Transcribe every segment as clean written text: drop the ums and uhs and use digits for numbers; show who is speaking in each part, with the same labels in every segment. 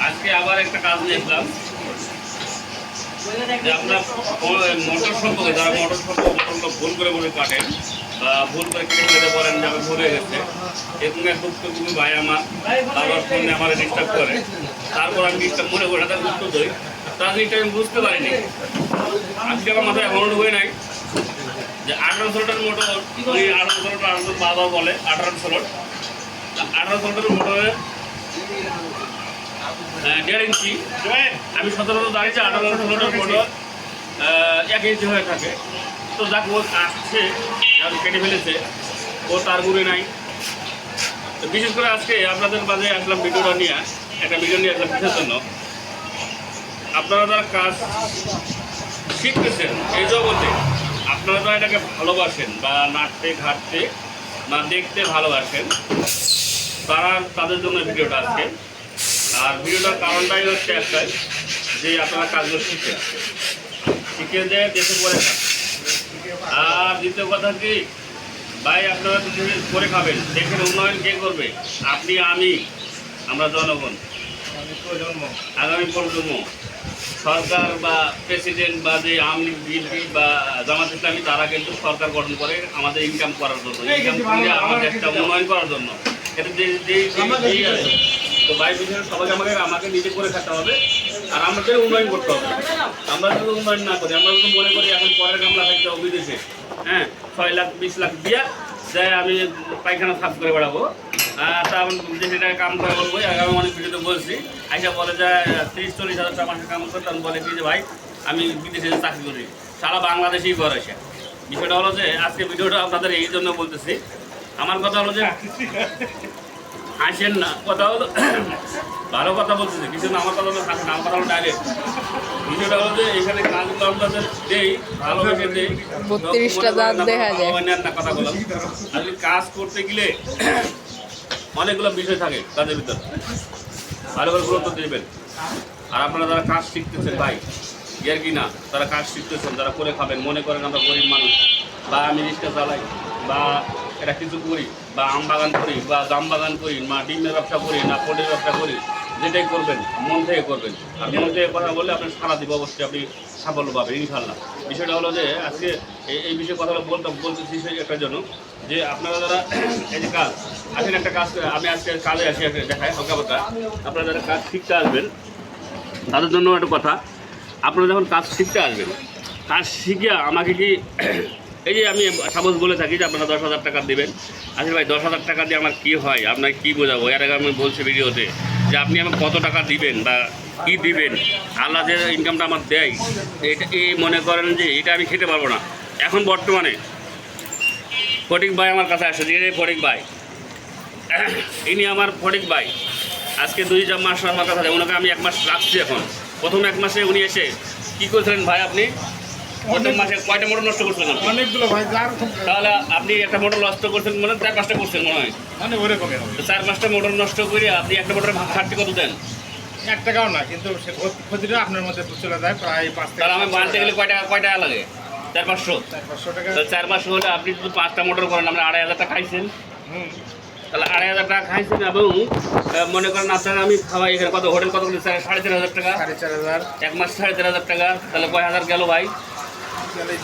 Speaker 1: আজকে আবার একটা কাজ দেখলাম যে আপনার মোটর সম্পর্কে যারা মোটর সম্পর্কে ভুল করে বলে কাটেন বা ভুল করে কেটে ফেলতে পারেন যে আমার ভুল হয়ে গেছে, এরকম এক ভুক্তভোগী ভাই আমার বাবার ফোনে আমার ডিস্টার্ব করে, তারপর আমি ডিস্টার্ব মনে করে তার উত্তর দিই, তার এটা আমি বুঝতে পারিনি। আজকে আমার মাথায় এমন হয়ে নাই যে 1800টার মোটর, ওই 1800টা বাবা বলে 1800টার মোটরের 1.5 ইঞ্চি, আমি সচরাচর দাঁড়িয়েছি 1800টার মোটর 1 ইঞ্চি হয়ে থাকে। তো যাক ও আসছে কেটে ফেলেছে, ও তার গুড়ে নাই। তো বিশেষ করে আজকে আপনাদের মাঝে আসলাম ভিডিওটা নিয়ে, একটা ভিডিও নিয়ে আসলাম কিসের জন্য, আপনারা যারা কাজ শিখতেছেন এই জগতে, আপনারা যারা এটাকে ভালোবাসেন বা নাচতে ঘাটতে বা দেখতে ভালোবাসেন, তাদের জন্য ভিডিওটা আজকে। আর ভিডিওটার কারণটাই হচ্ছে একটাই, যে আপনারা কাজগুলো শিখে দেয় দেশে করে খান। আর দ্বিতীয় কথা কি ভাই, আপনারা করে খাবেন, দেখেন উন্নয়ন কে করবে? আপনি, আমরা জনগণ, আগামী প্রজন্ম। সরকার বা প্রেসিডেন্ট বা যে আওয়ামী লীগ, বিএনপি বা জামাত ইসলামী, তারা কিন্তু সরকার গঠন করে আমাদের ইনকাম করার জন্য, ইনকাম করে আমাদের একটা উন্নয়ন করার জন্য। এটা যেই আছে। তো ভাই বিশেষ সবাইকে আমাকে নিজে করে খেতে হবে, আর আমাদের উন্নয়ন করতে হবে। আমরা যদি উন্নয়ন না করি, আমরা যদি মনে করি এখন পরের কামলা থাকতে হবে বিদেশে, 6 লাখ 20 লাখ দিয়া যায় আমি পায়খানা সাফ করে বেড়াবো, তা দেশে টাকা কাম করে বলবো। আমি অনেক ভিডিওতে বলছি, আইসা বলে যে 30-40 হাজার টাকা মাসে কাম করতাম, বলে কি যে ভাই আমি বিদেশে চাকরি করি, সারা বাংলাদেশেই করে আসে। বিষয়টা হলো যে আজকে ভিডিওটা আপনাদের এই জন্য বলতেছি। আমার কথা হলো যে আসেন না, কথা হলো ভালো কথা বলতেছি, কিছু না, আমার কথা হলো থাকেন, আমার কথা হলো ডাইরেক্ট। বিষয়টা হলো যে এখানে কাজগুলো আপনাদের দেই, ভালোবেসে দেই,
Speaker 2: 32টা দাঁত দেখা যায়
Speaker 1: না কথা বললাম। আর কাজ করতে গেলে অনেকগুলো বিষয় থাকে কাজের ভিতর, ভালো করে গুরুত্ব দেবেন। আর আপনারা যারা কাজ শিখতেছেন ভাই, ইয়ার কি না, তারা কাজ শিখতেছেন, তারা করে খাবেন। মনে করেন আমরা গরিব মানুষ, বা আমি রিক্সা চালাই, বা এটা কিছু করি, বা আম বাগান করি, বা জাম বাগান করি, বা ডিমের ব্যবসা করি, না পোল্ট্রির ব্যবসা করি, যেটাই করবেন মন থেকে করবেন। আর মন থেকে কথা বললে আপনার সারা দিব, অবশ্যই আপনি সাফল্য পাবেন ইনশাল্লাহ। বিষয়টা হলো যে আজকে এই বিষয়ে কথাগুলো বলতেছি একটা জন্য, যে আপনারা যারা এই যে কাজ আসেন, একটা কাজ আমি আজকে কাজে আসি দেখাই হকাবতা, আপনারা যারা কাজ শিখতে আসবেন তাদের জন্য একটা কথা, আপনারা যখন কাজ শিখতে আসবেন, কাজ শিখে আমাকে কি এই যে আমি সাপোজ বলে থাকি যে আপনারা 10,000 টাকা দেবেন, আসলে ভাই 10,000 টাকা দিয়ে আমার কী হয়, আপনাকে কী বোঝাবো? এর আগে আমি বলছি ভিডিওতে যে আপনি আমাকে কত টাকা দিবেন বা কী দিবেন, আল্লাহ যে ইনকামটা আমার দেয়, এটা এই মনে করেন যে এটা আমি খেতে পারবো না। এখন বর্তমানে ফটিক ভাই আমার কাছে আসে, যে ফটিক ভাই, ইনি আমার ফটিক ভাই, আজকে 2 মাস আমার কাছে, ওনাকে আমি 1 মাস রাখছি। এখন প্রথম 1 মাসে উনি এসে কী করেছিলেন ভাই, আপনি প্রথম মাসে কয়টা মোটর নষ্ট করছিলেন?
Speaker 3: অনেকগুলো ভাই।
Speaker 1: তাহলে আপনি একটা মোটর নষ্ট করছেন, মানে 4-5টা করছেন মনে হয়,
Speaker 3: মানে ওরকমই হবে।
Speaker 1: 4-5টা মোটর নষ্ট করে আপনি একটা মোটরের ঘাটতি কত দেন?
Speaker 3: 1 টাকাও না, কিন্তু সে ক্ষতিটা আপনার মধ্যে চলে যায় প্রায় 5 থেকে।
Speaker 1: তাহলে আমি বানতে গেলে কয় টাকা লাগে? 400-500
Speaker 3: টাকা।
Speaker 1: 400 হলে আপনি যদি 5টা মোটর করেন, আমরা 2,500 টাকা খাইছেন। তাহলে 2,500 টাকা খাইছেন, এবং মনে করেন আপনারা আমি খাওয়াই এখানে কত, হোটেল কত 4,500 টাকা,
Speaker 3: 4,500
Speaker 1: 1 মাস 4,500 টাকা, তাহলে কয় হাজার গেল ভাই?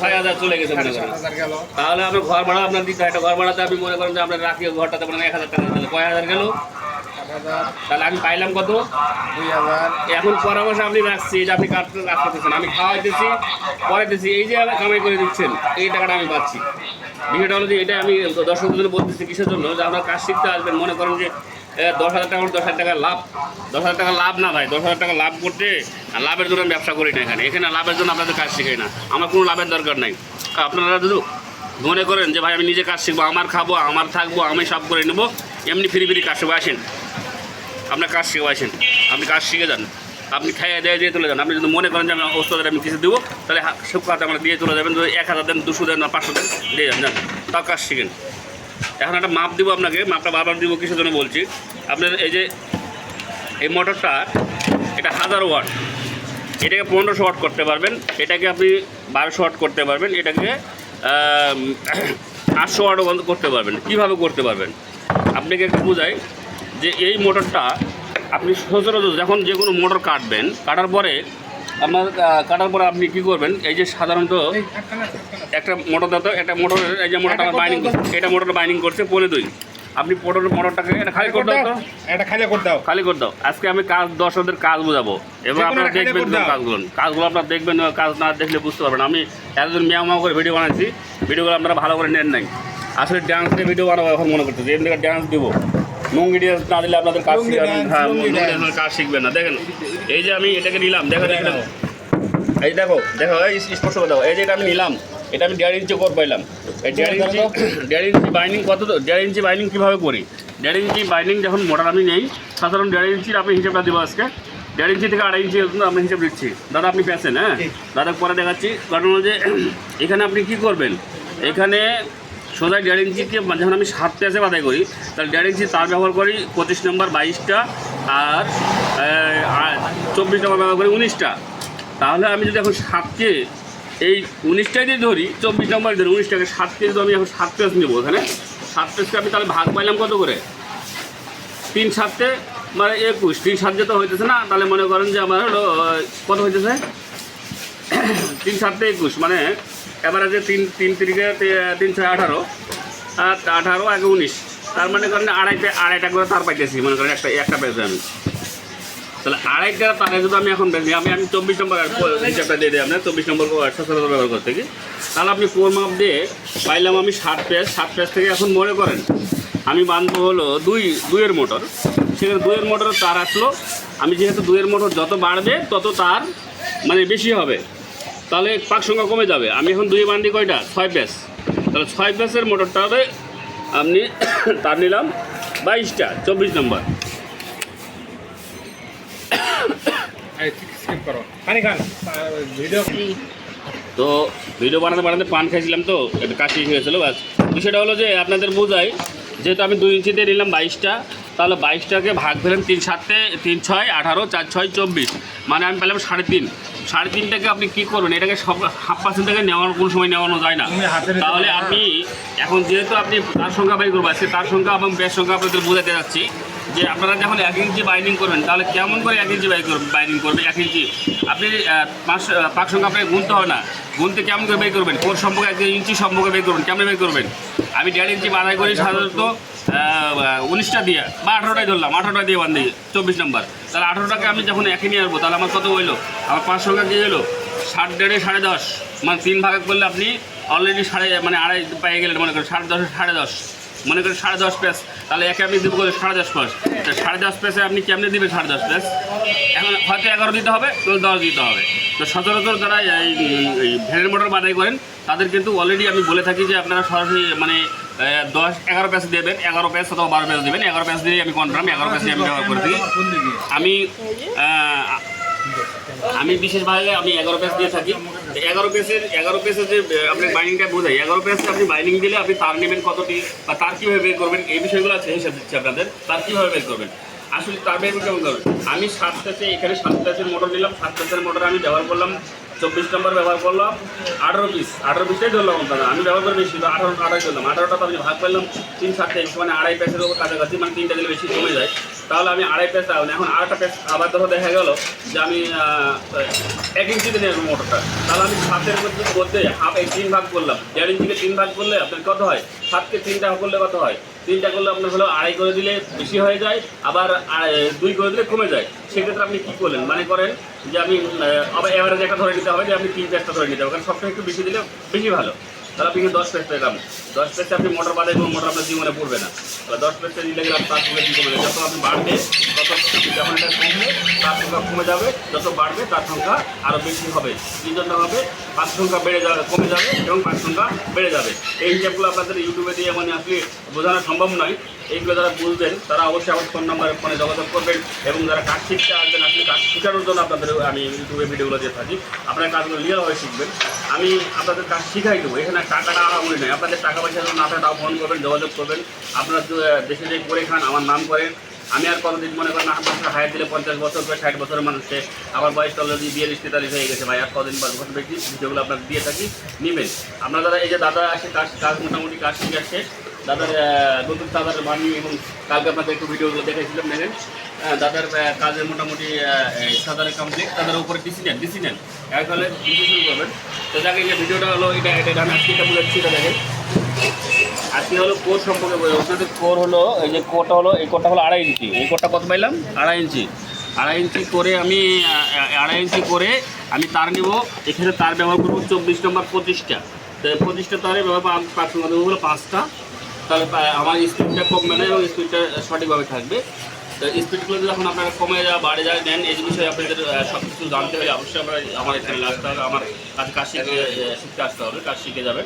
Speaker 1: 6,000 চলে গেছে মনে করেন।
Speaker 3: গেল।
Speaker 1: তাহলে আপনার ঘর ভাড়া আপনার দিতে হয়, একটা ঘর ভাড়াতে আপনি মনে করেন যে আপনার রাখি ঘরটাতে মনে 1,000 টাকা, তাহলে কয় হাজার গেল?
Speaker 3: 1,000,
Speaker 1: তাহলে আমি পাইলাম কত?
Speaker 3: 2,000।
Speaker 1: এখন পরামর্শ আপনি রাখছি যে আপনি রাখতেছেন, আমি খাওয়াইতেছি, পড়াইতেছি, এই যে কামাই করে দিচ্ছেন, এই টাকাটা আমি পাচ্ছি। বিষয়টা হলো যে এটা আমি দর্শকদের জন্য বলতেছি কিসের জন্য, যে আপনার কাজ শিখতে আসবেন, মনে করেন যে 10,000 টাকা 10,000 টাকা লাভ, 10,000 টাকা লাভ না ভাই, 10,000 টাকা লাভ করতে লাভের জন্য আমি ব্যবসা করি না। এখানে লাভের জন্য আপনাদের কাজ শিখাই না, আমার কোনো লাভের দরকার নাই। আপনারা যদি মনে করেন যে ভাই আমি নিজে কাজ শিখবো, আমার খাবো, আমার থাকবো, আমি সব করে নেবো, এমনি ফ্রি কাজ শিখবো, আসেন আপনার কাজ শিখবো, আসেন আপনি কাজ শিখে যান, আপনি খাইয়ে দিয়ে চলে যান। আপনি যদি মনে করেন যে আমি ওস্তাদের আমি কিছু দেবো, তাহলে সব কাজ আমরা দিয়ে চলে যাবেন। যদি 1,000 দেন, 200 দেন, না 500 দেন, দিয়ে যান, তাও কাজ শিখেন। এখন একটা মাপ দিব আপনাকে, মাপটা বারবার দিব কিসের জন্য বলছি, আপনার এই যে এই মোটরটা, এটা 1000 ওয়াট, এটাকে 1500 ওয়াট করতে পারবেন, এটাকে আপনি 1200 ওয়াট করতে পারবেন, এটাকে 800 ওয়াটও বন্ধ করতে পারবেন। কীভাবে করতে পারবেন আপনাকে একটু বোঝাই। যে এই মোটরটা আপনি সচরাচর যখন যে কোনো মোটর কাটবেন, কাটার পরে আপনি কী করবেন, এই যে সাধারণত একটা মোটর দাও, একটা মোটরের এই যে মোটরটা বাইন্ডিং করছে, এটা মোটর বাইন্ডিং করছে 2.5। আপনি মোটরটাকে এটা খালি করে দাও, তো
Speaker 3: এটা খালি করে দাও,
Speaker 1: খালি করে দাও। আজকে আমি দর্শকদের কাজ বোঝাবো এবং আপনারা দেখবেন কাজগুলো আপনারা দেখবেন, কাজ না দেখলে বুঝতে পারবেন। আমি এতদিন মিয়াও করে ভিডিও বানাচ্ছি, ভিডিওগুলো আপনারা ভালো করে নেন নাই। আসলে ডান্সের ভিডিও বানাবো এখন মনে করতেছি, এমনি ডান্স দেবো। লুঙ্গি ডান্স না দিলে আপনাদের কাজ কাজ শিখবেন না। দেখেন এই যে আমি এটাকে নিলাম, দেখো এই দেখো এই স্পষ্ট করে দাও। এই যে এটা আমি নিলাম, এটা আমি 1.5 ইঞ্চি কর পাইলাম। এই 1.5 ইঞ্চি বাইন্ডিং কত, 1.5 ইঞ্চি বাইন্ডিং কীভাবে করি? 1.5 ইঞ্চি বাইন্ডিং যখন মোটর আমি নেই, সাধারণ 1.5 ইঞ্চির আপনি হিসেবটা দেবো আজকে। 1.5 ইঞ্চি থেকে 2.5 ইঞ্চি আমি হিসেব দিচ্ছি। দাদা আপনি পেয়েছেন? হ্যাঁ দাদা পরে দেখাচ্ছি। কারণ যে এখানে আপনি কী করবেন, এখানে সোজা 1.5 ইঞ্চিকে যখন আমি 7 পেঁচে বাদাই করি, তাহলে 1.5 ইঞ্চি তার ব্যবহার করি 25 নম্বর 22টা, আর 24 নম্বর ব্যবহার করি 19টা। তাহলে আমি যদি এখন 7কে এই 19টাই দিয়ে ধরি, 24 নম্বর ধরি 19টাকে 7কে যদি আমি এখন 7 পেঁচ নেবো, এখানে 7 পেঁচকে আমি তাহলে ভাগ পাইলাম কত করে? 3 7 মানে 21। 3 7 যেতে হইতেছে না, তাহলে মনে করেন যে আমার হলো কত হইতেছে 3 7 21, মানে এবারে 3 3 3 6 18, আর 18 আগে 19, তার মানে করেন আড়াইটা করে তার পাইতেছি, মনে করেন একটা পেয়েছি আমি। তাহলে 2.5টা তারে যদি আমি এখন বেশি আমি 24 নম্বর হিসাবটা দিয়ে দিই আপনার, 24 নম্বর সচরাচর ব্যবহার করতে কি, তাহলে আপনি কোর মাপ দিয়ে পাইলাম আমি 7 পেঁচ থেকে এখন মনে করেন আমি বাঁধবো হলো 2-এর মোটর। সেখানে 2-এর মোটর তার আসলো, আমি যেহেতু 2-এর মোটর যত বাড়বে তত তার মানে বেশি হবে, তাহলে পাক সংখ্যা কমে যাবে। আমি এখন 2 বান্ডি কয়টা? 6 পেঁচ। তাহলে 6 পেঁচের মোটরটা হবে আপনি তার নিলাম 22টা 24 নম্বর। তো ভিডিও বানাতে পান খাইছিলাম, তো একটা কাশি হয়েছিল। বাস বিষয়টা হলো যে আপনাদের বোঝাই, যেহেতু আমি 2 ইঞ্চিতে নিলাম 22টা, তাহলে 22টাকে ভাগ ফেলেন 3 7 3 6 18 4 6 24, মানে আমি পেলাম 3.5। 3.5টাকে আপনি কী করবেন, এটাকে সব 0.5% থেকে নেওয়ার কোনো সময় নেওয়ানো যায় না। তাহলে আপনি এখন যেহেতু আপনি তার সংখ্যা বাই করবো, সে তার সংখ্যা এবং বেশ সংখ্যা আপনাদের বোঝাতে যাচ্ছি যে আপনারা যখন 1 ইঞ্চি বাইন্ডিং করবেন, তাহলে কেমন করে 1 ইঞ্চি বাইন্ডিং করবেন? 1 ইঞ্চি আপনি পাক সংখ্যা আপনাকে গুনতে হয় না, গুনতে কেমন করে বের করবেন? কোর সম্পর্কে 1 ইঞ্চি সম্পর্কে বের করবেন, কেমন বের করবেন? আমি 1.5 ইঞ্চি বাঁধাই করি সাধারণত 19টা দিয়ে বা 18টাই ধরলাম, 18টা দিয়ে বান্ধি 24 নম্বর। তাহলে 18টাকে আমি যখন একে নিয়ে আসবো, তাহলে আমার কত হইলো? আমার পাঁচ সংখ্যা কী হলো? 7 1.5 10.5, মানে 3 ভাগ করলে আপনি অলরেডি মানে 2.5 পেয়ে গেলেন। মনে করেন 10.5 10.5, মনে করেন 10.5 পেঁচ, তাহলে একে আপনি দেবো 10.5 পেঁচ। 10.5 পেঁচে আপনি কেমনি দেবেন 10.5 পেঁচ? এখন হয়তো 11 দিতে হবে, তো 10 দিতে হবে। তো সচরাচর যারা এই ভ্যানের মোটর বাদাই করেন, তাদের কিন্তু অলরেডি আমি বলে থাকি যে আপনারা সরাসরি মানে 11 পেঁচ দেবেন, 11 পেঁচ অথবা 12 পেঁচ দেবেন। 11 পেঁচ দিলেই আমি কনফার্ম, 11 পেঁচে আমি ব্যবহার করে থাকি। আমি বিশেষভাবে আমি 11 পেঁচ দিয়ে থাকি। 11 পেঁচের যে আপনি বাইন্ডিংটা বোঝাই, 11 পেঁচে আপনি বাইন্ডিং দিলে আপনি তার নেবেন কতটি বা তার কীভাবে বের করবেন, এই বিষয়গুলো আছে হিসাব দিচ্ছি আপনাদের। তার কীভাবে বের করবেন, আসলে তার বের কেমন করবেন? আমি 7 পেঁচে এখানে 7 পেঁচের মোটর নিলাম, 7 পেঁচের মোটর আমি ব্যবহার করলাম 24 নম্বর ব্যবহার করলাম 18 পিসটাই ধরলাম আপনারা। আমি ব্যবহার করে বেশি 18 ধরলাম। 18টা তো আমি ভাগ পেলাম 3 7 মানে 2.5 পেঁচের উপর কাছাকাছি, মানে 3টা দিলে বেশি কমে যায়। তাহলে আমি 2.5 পেঁচ তাহলে এখন 2.5টা পেঁচ আবার ধরো দেখা গেল যে আমি 1 ইঞ্চিতে নেব মোটরটা, তাহলে আমি 7-এর মধ্যে 3 ভাগ করলাম। 1.5 ইঞ্চিকে 3 ভাগ করলে আপনার কত হয়? 7কে 3টা করলে কত হয়? 3টা করলে আপনার হলো 2.5 করে দিলে বেশি হয়ে যায়, আবার 2 করে দিলে কমে যায়। সেক্ষেত্রে আপনি কী করলেন, মানে করেন যে আমি আবার এভারেজ একটা ধরে নিতে হবে যে আপনি 3 পেঁচটা ধরে নিতে হবে, কারণ সবসময় একটু বেশি দিলে বেশি ভালো। তাহলে আপনি 10 পেঁচ পেলাম, 10 পেঁচে আপনি মোটর বাঁধে কোনো মোটর আপনার জীবনে পড়বে না। তাহলে 10 পেঁচে দিলে গেলাম, তার সঙ্গে কী করবে? যত আপনি বাড়বে তত যখন এটা কমবে তার সংখ্যা কমে যাবে, যত বাড়বে তার সংখ্যা আরও বেশি হবে। কী জন্য হবে? পাঁচ সংখ্যা বেড়ে যাবে, কমে যাবে এবং পাঁচ সংখ্যা বেড়ে যাবে। এই হিসাবগুলো আপনাদের ইউটিউবে দিয়ে মানে আসলে বোঝানো সম্ভব নয়। এইগুলো যারা বুঝবেন তারা অবশ্যই আমার ফোন নাম্বারে ফোনে যোগাযোগ করবেন, এবং যারা কাজ শিখতে আসবেন আসলে কাজ শেখানোর জন্য আপনাদের আমি ইউটিউবে ভিডিওগুলো দিয়ে থাকি। আপনারা কাজগুলো রিয়েলভাবে শিখবেন, আমি আপনাদের কাজ শিখাই দেবো। এখানে টাকাটা আহামরি নয়, আপনাদের টাকা পয়সা না থাকে তাও ফোন করবেন, যোগাযোগ করবেন। আপনারা দেশে যে করে খান আমার নাম করেন। আমি আর কতদিন মনে করেন আপনার হায়ার দিলে 50 বছর করে 60 বছরের মানুষকে আমার বয়সটা অলরেডি 42-43 হয়ে গেছে ভাই, আর কদিন বা বছর বেশি ভিডিওগুলো আপনার দিয়ে থাকি, নেবেন। আপনারা যারা এই যে দাদা আসে কাজ মোটামুটি কাজ শিখে আসছে, দাদার নতুন দাদার বানিয়ে এবং কালকে আপনাদের একটু ভিডিওগুলো দেখাইছিলাম দেখেন দাদার কাজের মোটামুটি সাদারে কমপ্লিট দাদার উপরে ডিসিনেন একবারে শুরু করবেন। তো যাকে যে ভিডিওটা হলো এটা আমি আজকে এটা বলেছি, এটা দেখেন আজকে হলো কোর সম্পর্কে ওদের কোর হলো এই যে কোরটা হলো এই কোরটা হলো 2.5 ইঞ্চি। এই কোরটা কত পাইলাম 2.5 ইঞ্চি। 2.5 ইঞ্চি করে আমি 2.5 ইঞ্চি করে আমি তার নিব। এখানে তার ব্যবহার করবো 24 নম্বর 25টা। তো 25টা তারে ব্যবহার পাঁচটা হলো 5টা। তাহলে আমার স্পিডটা কমবে না এবং স্পিডটা সঠিকভাবে থাকবে। তো স্পিডগুলো যখন আপনারা কমে যায় বাড়ে যায় দেন এই বিষয়ে আপনাদের সব কিছু জানতে হলে অবশ্যই আমার এখানে আসতে হবে, আমার কাজ শিখতে আসতে হবে, কাজ শিখে যাবে।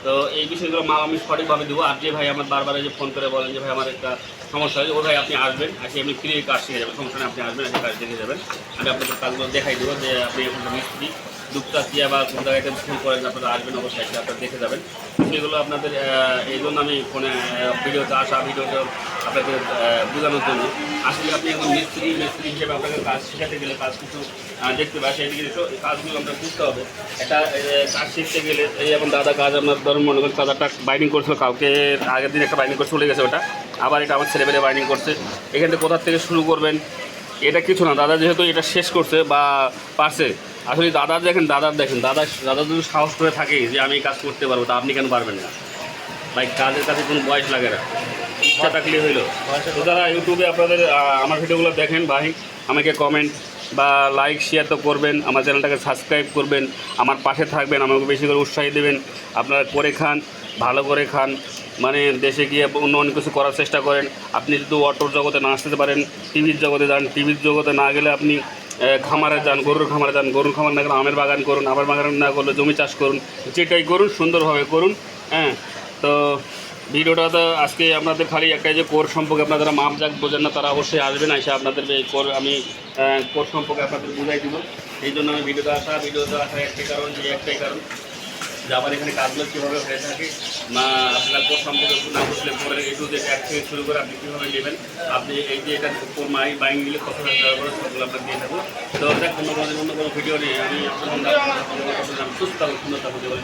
Speaker 1: তো এই বিষয়গুলো আমি সঠিকভাবে দেবো। আর যে ভাই আমার বারবার যে ফোন করে বলেন যে ভাই আমার একটা সমস্যা হয়েছে, ও ভাই আপনি আসবেন, আসে আপনি ফ্রি কাজ শিখে যাবেন, সমস্যা নেই, আপনি আসবেন, এসে কাজ শিখে যাবেন। আমি আপনাদের কাজগুলো দেখাই দেবো যে আপনি এখন মিস্ত্রি দুপটা চিয়া বা কোন জায়গায় ফোন করেন আপনারা আসবেন, অবশ্যই এসে আপনারা দেখে যাবেন। সেগুলো আপনাদের এই জন্য আমি ফোনে ভিডিওতে আপনাদের বোঝানোর জন্য। আসলে আপনি এখন মিস্ত্রি হিসেবে আপনাকে কাজ শেখাতে গেলে কাজ কিছু দেখতে পাই, সেই দিকে কাজগুলো আপনার বুঝতে হবে। একটা কাজ শিখতে গেলে এই যেমন দাদা কাজ আপনার ধরুন মনে করেন দাদাটা বাইন্ডিং করছিল, কাউকে আগের দিন একটা বাইন্ডিং করে চলে গেছে, ওটা আবার এটা আমার ছেলেবেলে বাইন্ডিং করছে। এখান থেকে কোথার থেকে শুরু করবেন এটা কিছু না, দাদা যেহেতু এটা শেষ করছে বা পারছে। আসলে দাদা দাদা যদি সাহস করে থাকে যে আমি এই কাজ করতে পারবো, তা আপনি কেন পারবেন না? ভাই কাজের কাছে কোনো বয়স লাগে না, ইচ্ছা থাকলে হইলো। তো যারা ইউটিউবে আপনাদের আমার ভিডিওগুলো দেখেন ভাই, আমাকে কমেন্ট বা লাইক শেয়ার তো করবেন, আমার চ্যানেলটাকে সাবস্ক্রাইব করবেন, আমার পাশে থাকবেন, আমাকে বেশি করে উৎসাহ দেবেন। আপনারা করে খান, ভালো করে খান, মানে দেশে গিয়ে অন্য অনেক কিছু করার চেষ্টা করেন। আপনি যদি অটোর জগতে না আসতে পারেন, টিভির জগতে যান, টিভির জগতে না গেলে আপনি খামারে যান, গরুর খামারে যান, গরুর খামার না গেলে আমের বাগান করুন, আমের বাগান না করলে জমি চাষ করুন, যেটাই করুন সুন্দরভাবে করুন। হ্যাঁ, তো ভিডিওটা তো আজকে আপনাদের খালি একটাই যে কোর সম্পর্কে আপনারা যারা মাপ যাক বোঝেন না তারা অবশ্যই আসবেন, এসে আপনাদের এই কোর আমি কোর সম্পর্কে আপনাদের বুঝাই দিব। এই জন্য আমি ভিডিওতে আসা একটাই কারণ যে আমার এখানে কাজগুলো কীভাবে হয়ে থাকে না, আপনার কোর সম্পর্কে না বুঝলে পরে একটু যে এক থেকে শুরু করে আপনি কীভাবে নেবেন, আপনি এই যে এটা কোর বাইং নিলে কত ব্যবহার করে সবগুলো আপনার দিয়ে থাকবো। তো দেখ অন্য কোনো ভিডিও নেই, আমি সুস্থ সুন্দরতা বুঝে বলে